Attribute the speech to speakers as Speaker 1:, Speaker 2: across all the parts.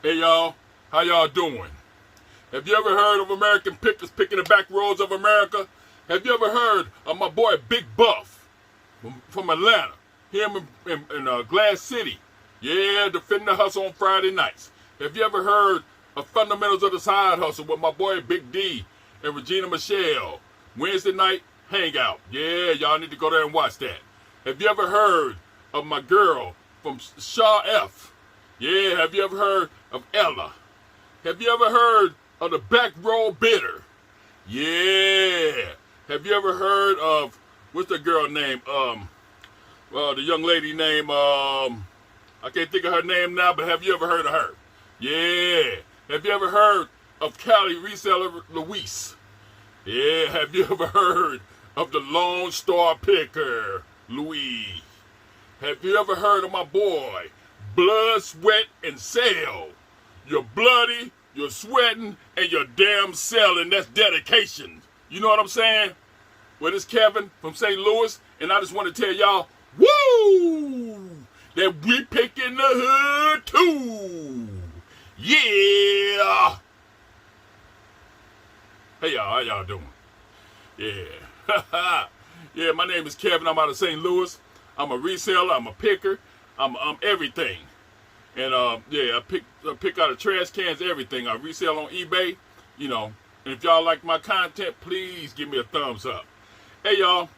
Speaker 1: Hey y'all, how y'all doing? Have you ever heard of American pickers picking the back roads of America? Have you ever heard of my boy Big Buff from Atlanta? Him in Glass City. Yeah, defending the hustle on Friday nights. Have you ever heard of Fundamentals of the Side Hustle with my boy Big D and Regina Michelle? Wednesday night hangout. Yeah, y'all need to go there and watch that. Have you ever heard of my girl from Shaw F? Yeah, have you ever heard of Ella? Have you ever heard of the Back Row Bitter? Yeah. Have you ever heard of, what's the girl name? The young lady name, I can't think of her name now, but have you ever heard of her? Yeah. Have you ever heard of Cali reseller Luis? Yeah. Have you ever heard of the Lone Star Picker, Louis? Have you ever heard of my boy, Blood, Sweat, and Sell? You're bloody, you're sweating, and you're damn selling. That's dedication. You know what I'm saying? Well, this Kevin from St. Louis, and I just want to tell y'all, woo! That we pickin' the hood too. Yeah! Hey y'all, how y'all doing? Yeah. Yeah, my name is Kevin. I'm out of St. Louis. I'm a reseller. I'm a picker. I'm everything. And yeah, I pick out of trash cans, everything. I resell on eBay, you know. And if y'all like my content, please give me a thumbs up. Hey y'all,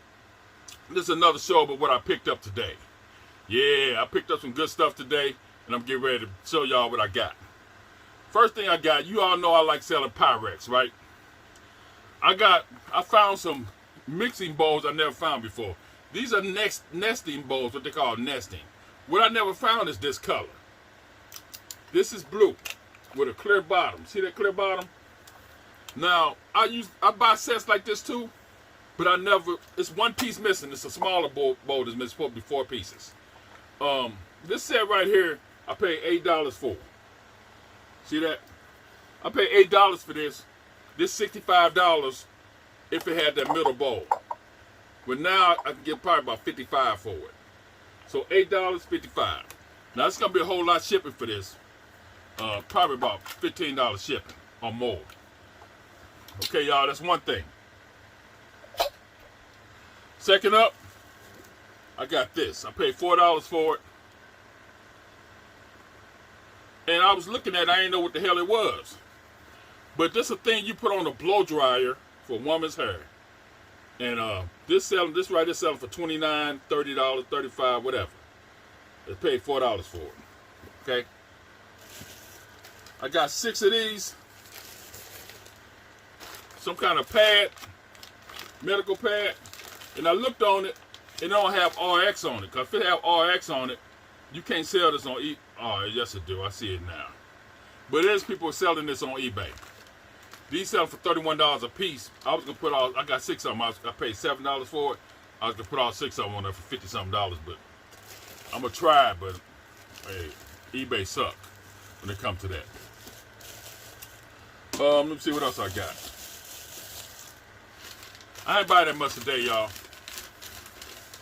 Speaker 1: this is another show about what I picked up today. Yeah, I picked up some good stuff today, and I'm getting ready to show y'all what I got. First thing I got, you all know I like selling Pyrex, right? I found some mixing bowls I never found before. These are nesting bowls, what they call nesting. What I never found is this color. This is blue with a clear bottom. See that clear bottom? Now, I buy sets like this too, but it's one piece missing. It's a smaller bowl that's missing, supposed to be 4 pieces. This set right here, I paid $8 for. See that? I paid $8 for this. This $65 if it had that middle bowl. But now I can get probably about $55 for it. So $8, $55. Now it's gonna be a whole lot shipping for this. Probably about $15 shipping or more. Okay, y'all, that's one thing. Second up, I got this. I paid $4 for it. And I was looking at it, I didn't know what the hell it was. But this is a thing you put on a blow dryer for a woman's hair. And this right here selling for $29, $30, $35, whatever. They paid $4 for it. Okay. I got 6 of these. Some kind of pad, medical pad. And I looked on it, it don't have RX on it. Because if it have RX on it, you can't sell this on eBay. Oh, yes it do. I see it now. But there's people selling this on eBay. These sell for $31 a piece. I got 6 of them. I paid $7 for it. I was gonna put all 6 of them on there for $50-something, but I'm gonna try it, but hey, eBay suck when it comes to that. Let me see what else I got. I ain't buy that much today, y'all.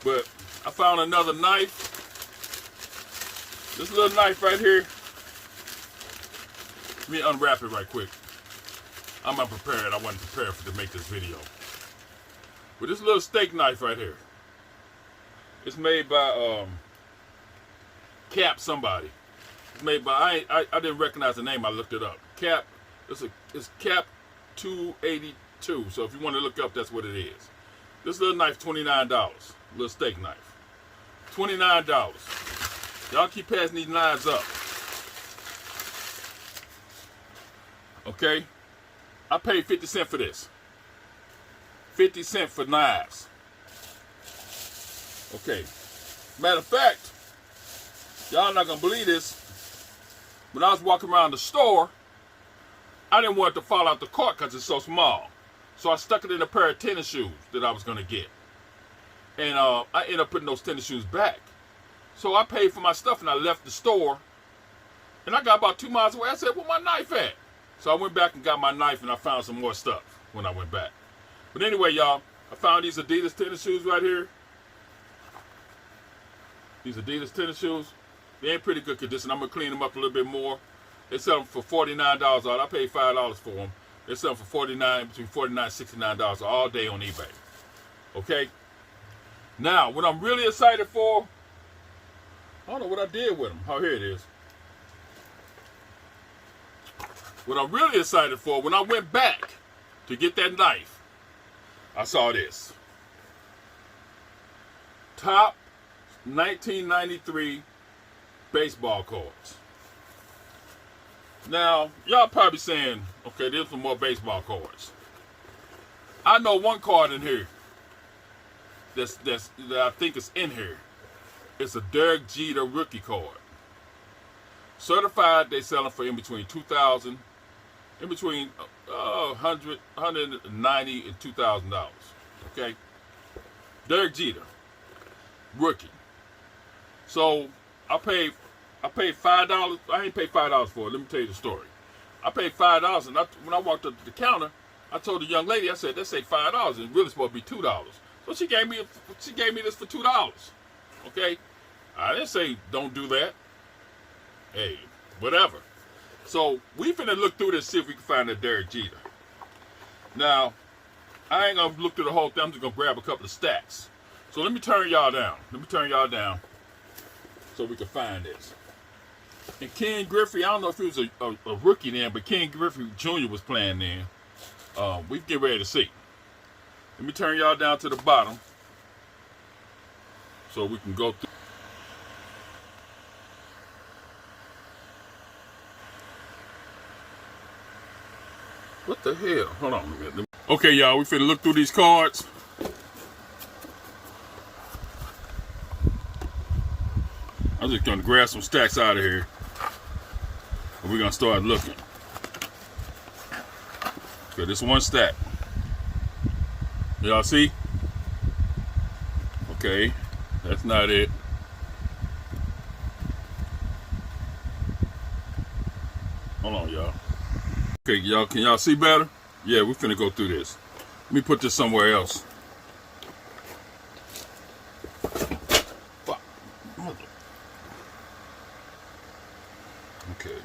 Speaker 1: But I found another knife. This little knife right here. Let me unwrap it right quick. I'm unprepared. I wasn't prepared to make this video. But this little steak knife right here. It's made by Cap somebody. It's made by I didn't recognize the name. I looked it up. Cap. It's Cap 282. So if you want to look up, that's what it is. This little knife, $29. Little steak knife. $29. Y'all keep passing these knives up. Okay? I paid 50 cents for this. 50 cents for knives. Okay. Matter of fact, y'all not gonna believe this. When I was walking around the store, I didn't want it to fall out the cart because it's so small. So I stuck it in a pair of tennis shoes that I was gonna get. And I ended up putting those tennis shoes back. So I paid for my stuff and I left the store. And I got about 2 miles away. I said, where my knife at? So I went back and got my knife and I found some more stuff when I went back. But anyway, y'all, I found these Adidas tennis shoes right here. These Adidas tennis shoes. They ain't pretty good condition. I'm going to clean them up a little bit more. They sell them for $49. I paid $5 for them. They sell them for between $49 and $69 all day on eBay. Okay. Now, what I'm really excited for, I don't know what I did with them. Oh, here it is. What I'm really excited for, when I went back to get that knife, I saw this. Top 1993 baseball cards. Now, y'all probably saying, okay, there's some more baseball cards. I know one card in here that I think is in here. It's a Derek Jeter rookie card. Certified, they sell them for in between $2,000, in between $190 and $2,000. Okay, Derek Jeter rookie. So I paid $5. I ain't paid $5 for it. Let me tell you the story. I paid $5, and when I walked up to the counter, I told the young lady, I said, "They say $5. It's really supposed to be $2." So she gave me this for $2. Okay, I didn't say don't do that. Hey, whatever. So we finna look through this, see if we can find that Derek Jeter. Now, I ain't gonna look through the whole thing. I'm just gonna grab a couple of stacks. So let me turn y'all down. So we can find this. And Ken Griffey, I don't know if he was a rookie then, but Ken Griffey Jr. was playing then. We can get ready to see. Let me turn y'all down to the bottom so we can go through. What the hell? Hold on a minute. Okay, y'all, we finna look through these cards. I'm just gonna grab some stacks out of here, and we're gonna start looking. Okay, this one stack. Y'all see? Okay, that's not it. Hold on, y'all. Okay, y'all, can y'all see better? Yeah, we're finna go through this. Let me put this somewhere else. Okay.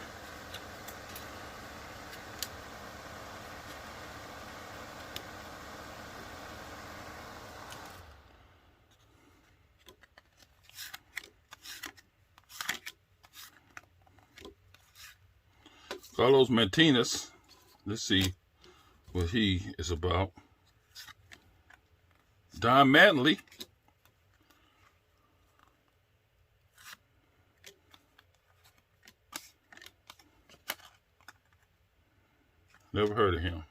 Speaker 1: Carlos Martinez. Let's see what he is about. Don Mattingly. Never heard of him.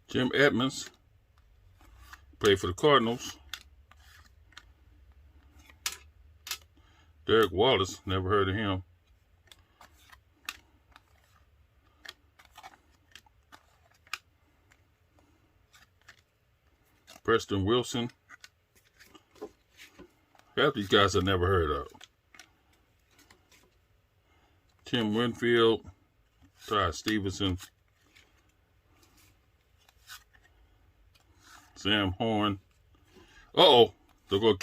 Speaker 1: Jim Edmonds, played for the Cardinals. Derek Wallace, never heard of him. Preston Wilson. Half these guys I never heard of. Tim Winfield, Ty Stevenson, Sam Horn. Uh-oh, they'll go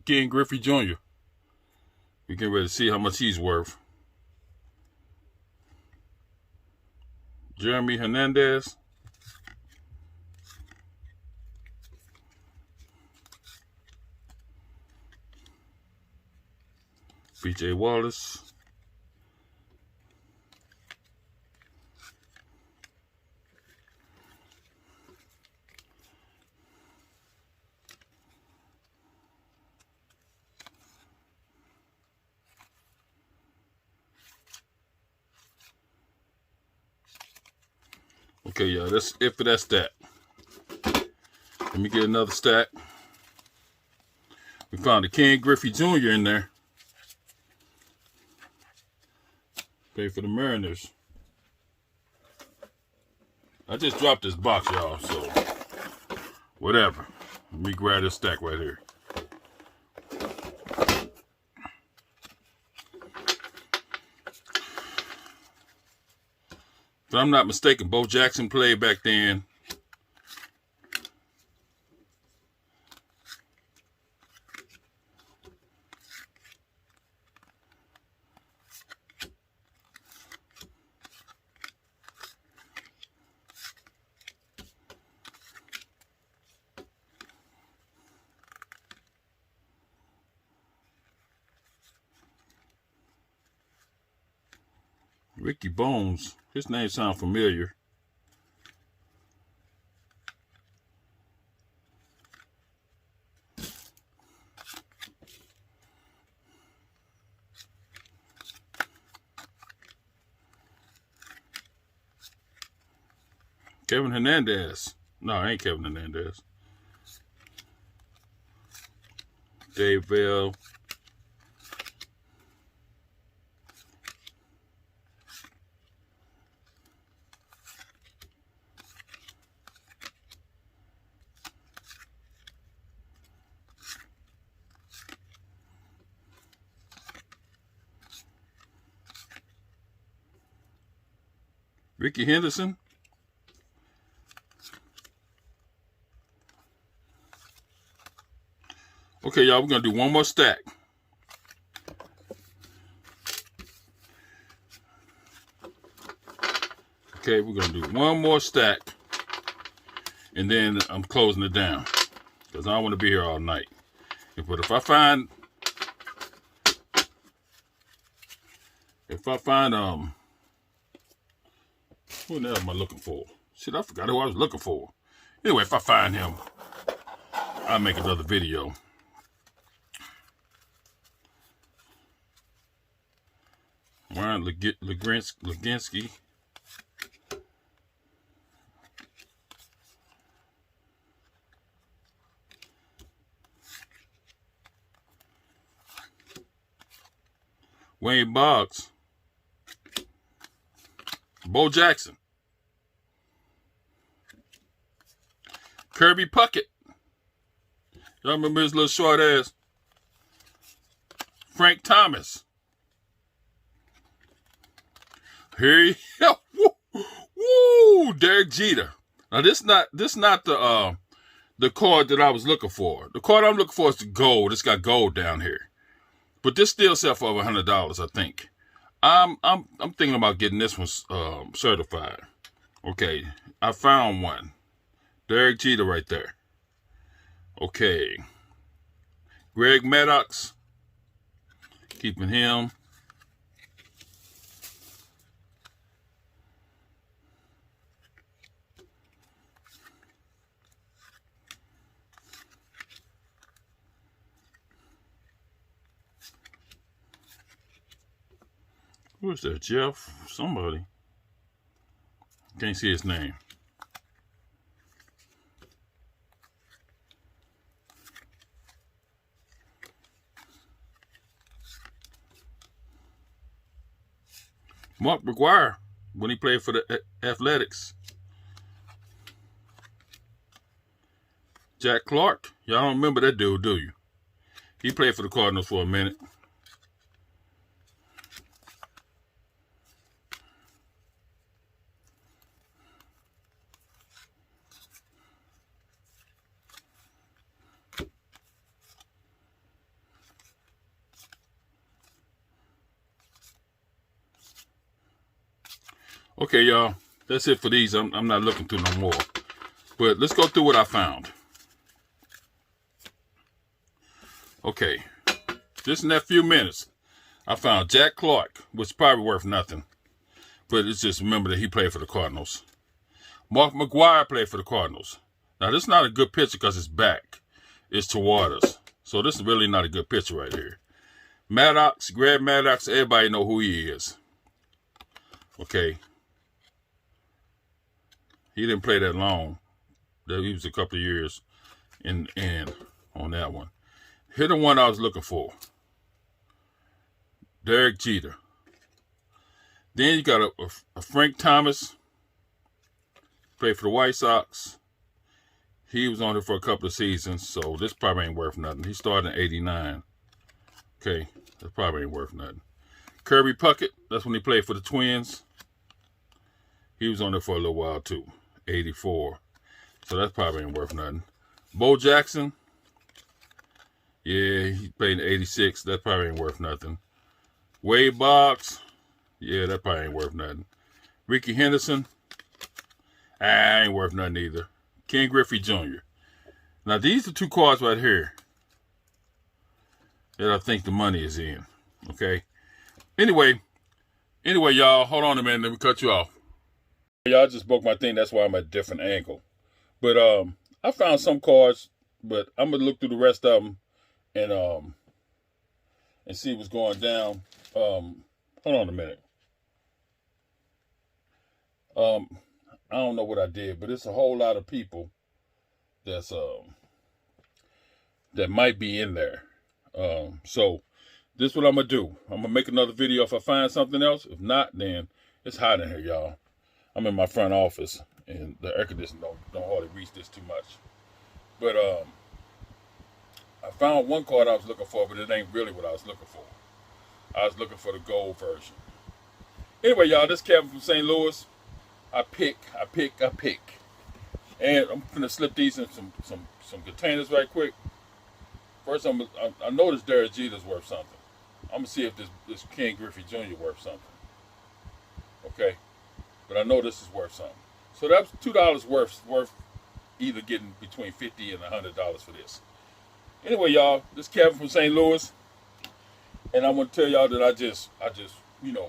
Speaker 1: Ken Griffey Jr. We get ready to see how much he's worth. Jeremy Hernandez. B.J. Wallace. Okay, y'all, that's it for that stack. Let me get another stack. We found a Ken Griffey Jr. in there. Pay for the Mariners. I just dropped this box, y'all, so whatever. Let me grab this stack right here. If I'm not mistaken, Bo Jackson played back then. Ricky Bones. His name sounds familiar. Kevin Hernandez. No, I ain't Kevin Hernandez. Dave Bell. Ricky Henderson. Okay, y'all, we're going to do one more stack. Okay, we're going to do one more stack. And then I'm closing it down. Because I don't want to be here all night. But if I find... who the hell am I looking for? Shit, I forgot who I was looking for. Anyway, if I find him, I'll make another video. Ryan Leginsky. Wayne Boggs. Bo Jackson. Kirby Puckett. Y'all remember his little short ass? Frank Thomas. Here he go. Woo! Derek Jeter. Now this not the card that I was looking for. The card I'm looking for is the gold. It's got gold down here. But this still sell for over $100, I think. I'm thinking about getting this one certified. Okay, I found one. Derek Jeter right there. Okay. Greg Maddox. Keeping him. Who is that? Jeff? Somebody. Can't see his name. Mark McGuire, when he played for the Athletics. Jack Clark. Y'all don't remember that dude, do you? He played for the Cardinals for a minute. Okay, y'all. That's it for these. I'm not looking through no more. But let's go through what I found. Okay. Just in that few minutes, I found Jack Clark, which is probably worth nothing. But it's just remember that he played for the Cardinals. Mark McGuire played for the Cardinals. Now, this is not a good picture because his back is toward us. So this is really not a good picture right here. Maddox, Greg Maddox, everybody know who he is. Okay. He didn't play that long. He was a couple of years in on that one. Here's the one I was looking for. Derek Jeter. Then you got a Frank Thomas. Played for the White Sox. He was on it for a couple of seasons, so this probably ain't worth nothing. He started in '89. Okay, that probably ain't worth nothing. Kirby Puckett, that's when he played for the Twins. He was on there for a little while too. 84. So that's probably ain't worth nothing. Bo Jackson. Yeah, he paid in 86. That probably ain't worth nothing. Wade Boggs. Yeah, that probably ain't worth nothing. Ricky Henderson. Ain't worth nothing either. Ken Griffey Jr. Now, these are two cards right here that I think the money is in. Okay? Anyway, y'all, hold on a minute. Let me cut you off. Y'all just broke my thing. That's why I'm at a different angle. But I found some cards, but I'm going to look through the rest of them and see what's going down. Hold on a minute. I don't know what I did, but it's a whole lot of people that's that might be in there. So this is what I'm gonna do. I'm gonna make another video if I find something else. If not, then it's hot in here, y'all. I'm in my front office and the air conditioning don't hardly reach this too much. But I found one card I was looking for, but it ain't really what I was looking for. I was looking for the gold version. Anyway, y'all, this is Kevin from St. Louis. I pick. And I'm gonna slip these in some containers right quick. First, I noticed Derek Jeter's worth something. I'm gonna see if this Ken Griffey Jr. worth something. Okay, but I know this is worth something. So that's $2 worth either getting between $50 and $100 for this. Anyway, y'all, this is Kevin from St. Louis, and I want to tell y'all that I just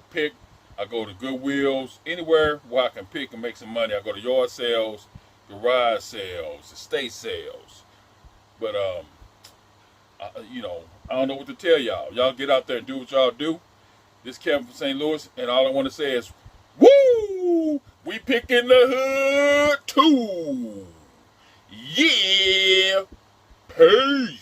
Speaker 1: pick. I go to Goodwills, anywhere where I can pick and make some money. I go to yard sales, garage sales, estate sales. But I don't know what to tell y'all. Y'all get out there and do what y'all do. This is Kevin from St. Louis, and all I want to say is, woo! We picking the hood too. Yeah. Peace.